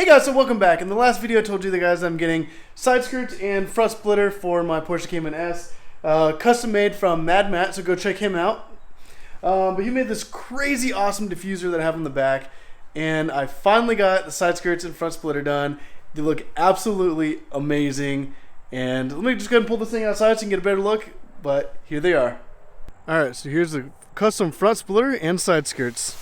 Hey guys, so welcome back. In the last video I told you guys I'm getting side skirts and front splitter for my Porsche Cayman S, custom made from Mad Matt, so go check him out. But he made this crazy awesome diffuser that I have on the back, and I finally got the side skirts and front splitter done. They look absolutely amazing, and let me just go ahead and pull this thing outside so you can get a better look, but here they are. Alright, so here's the custom front splitter and side skirts.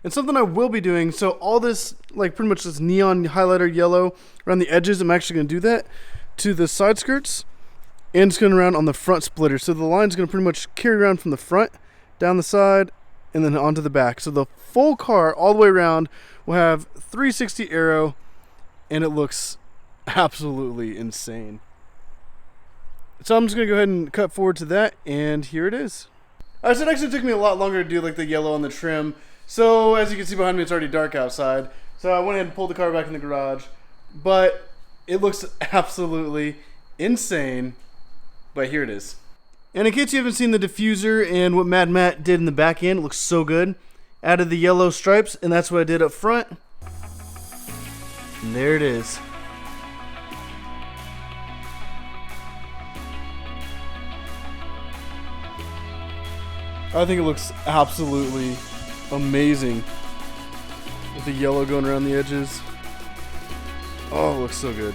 And something I will be doing, so all this, like pretty much this neon highlighter yellow around the edges, I'm actually going to do that to the side skirts, and it's going around on the front splitter. So the line's going to pretty much carry around from the front, down the side, and then onto the back. So the full car, all the way around, will have 360 Aero, and it looks absolutely insane. So I'm just going to go ahead and cut forward to that, and here it is. Alright, so it actually took me a lot longer to do like the yellow on the trim. So as you can see behind me, it's already dark outside. So I went ahead and pulled the car back in the garage. But it looks absolutely insane. But here it is. And in case you haven't seen the diffuser and what Mad Matt did in the back end, it looks so good. Added the yellow stripes, and that's what I did up front. And there it is. I think it looks absolutely amazing with the yellow going around the edges. Oh, it looks so good.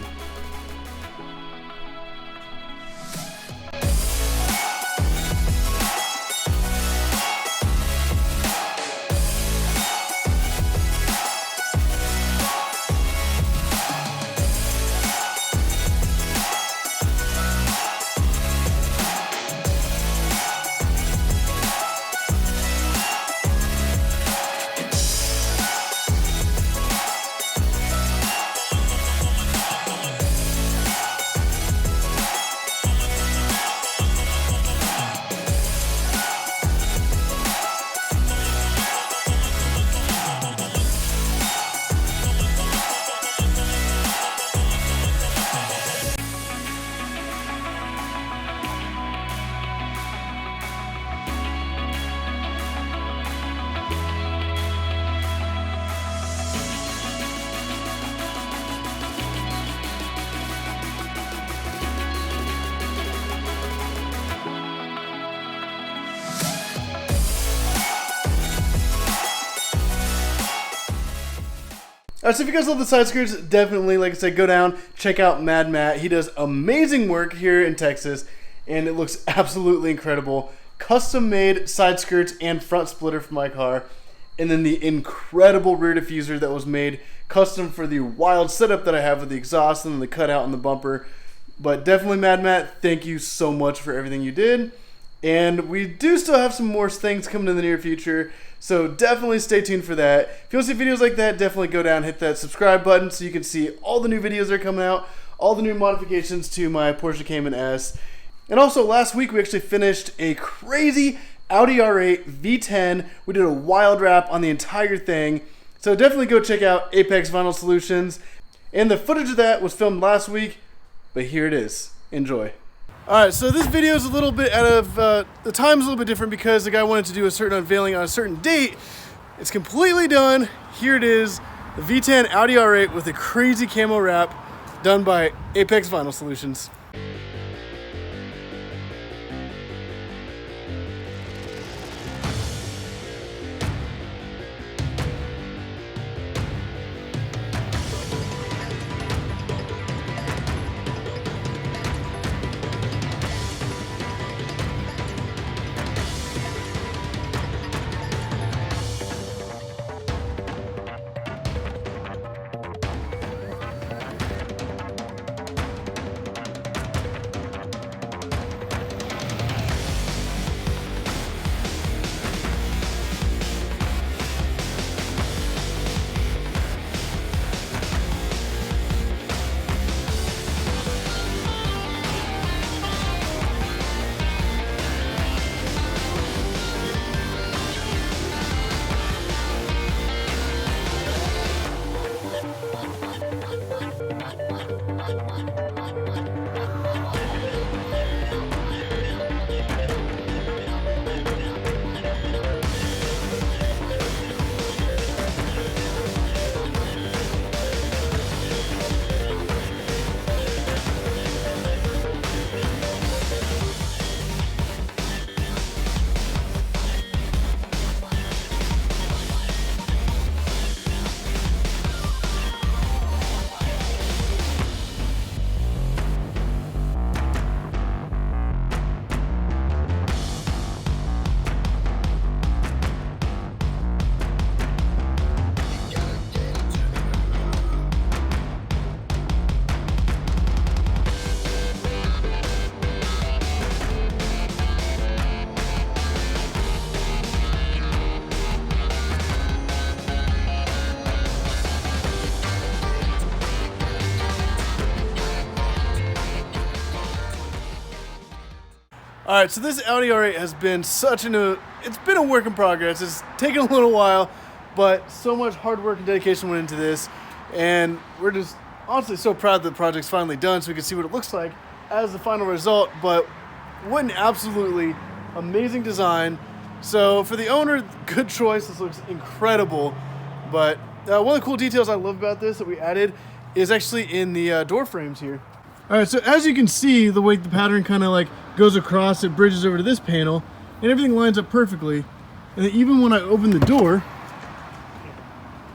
Alright, so if you guys love the side skirts, definitely, like I said, go down, check out Mad Matt. He does amazing work here in Texas, and it looks absolutely incredible. Custom made side skirts and front splitter for my car, and then the incredible rear diffuser that was made custom for the wild setup that I have with the exhaust and the cutout on the bumper. But definitely, Mad Matt, thank you so much for everything you did. And we do still have some more things coming in the near future, so definitely stay tuned for that. If you want to see videos like that, definitely go down and hit that subscribe button so you can see all the new videos that are coming out, all the new modifications to my Porsche Cayman S. And also, last week we actually finished a crazy Audi R8 V10. We did a wild wrap on the entire thing, so definitely go check out Apex Vinyl Solutions. And the footage of that was filmed last week, but here it is. Enjoy. Alright, so this video is a little bit out of, the time's a little bit different because the guy wanted to do a certain unveiling on a certain date. It's completely done. Here it is, the V10 Audi R8 with a crazy camo wrap done by Apex Vinyl Solutions. All right, so this Audi R8 has been it's been a work in progress. It's taken a little while, but so much hard work and dedication went into this, and we're just honestly so proud that the project's finally done so we can see what it looks like as the final result. But what an absolutely amazing design. So for the owner, good choice. This looks incredible. But one of the cool details I love about this that we added is actually in the door frames here. All right, so as you can see, the way the pattern kind of like goes across, it bridges over to this panel, and everything lines up perfectly. And then even when I open the door,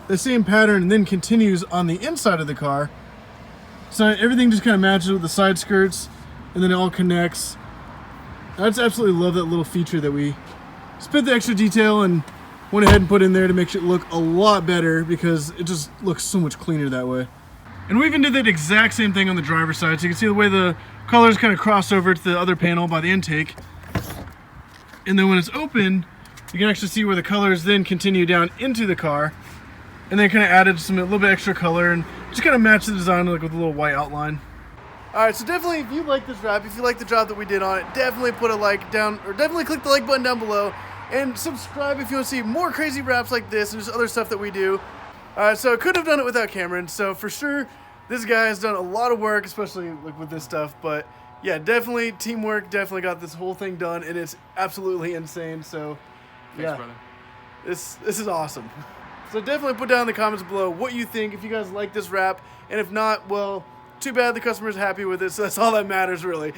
the same pattern then continues on the inside of the car. So everything just kind of matches with the side skirts, and then it all connects. I just absolutely love that little feature that we spent the extra detail and went ahead and put in there to make it look a lot better, because it just looks so much cleaner that way. And we even did that exact same thing on the driver's side. So you can see the way the colors kind of cross over to the other panel by the intake. And then when it's open, you can actually see where the colors then continue down into the car. And then kind of added a little bit extra color and just kind of match the design like with a little white outline. All right, so definitely if you like this wrap, if you like the job that we did on it, definitely put a like down, or definitely click the like button down below. And subscribe if you want to see more crazy wraps like this and just other stuff that we do. So I couldn't have done it without Cameron, so for sure this guy has done a lot of work, especially like with this stuff. But yeah, definitely teamwork, definitely got this whole thing done, and it's absolutely insane. So Thanks, yeah, brother. this is awesome. So definitely put down in the comments below what you think, if you guys like this wrap, and if not, well, too bad the customer's happy with it, so that's all that matters really.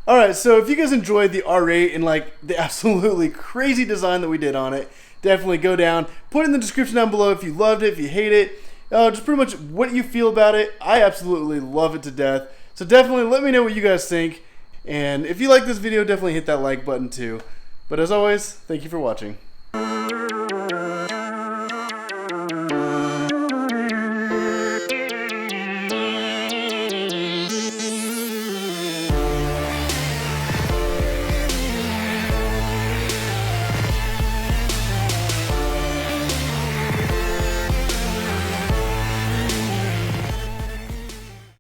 Alright, so if you guys enjoyed the R8 and like the absolutely crazy design that we did on it, definitely go down, put in the description down below if you loved it, if you hate it, just pretty much what you feel about it. I absolutely love it to death. So definitely let me know what you guys think. And if you like this video, definitely hit that like button too. But as always, thank you for watching.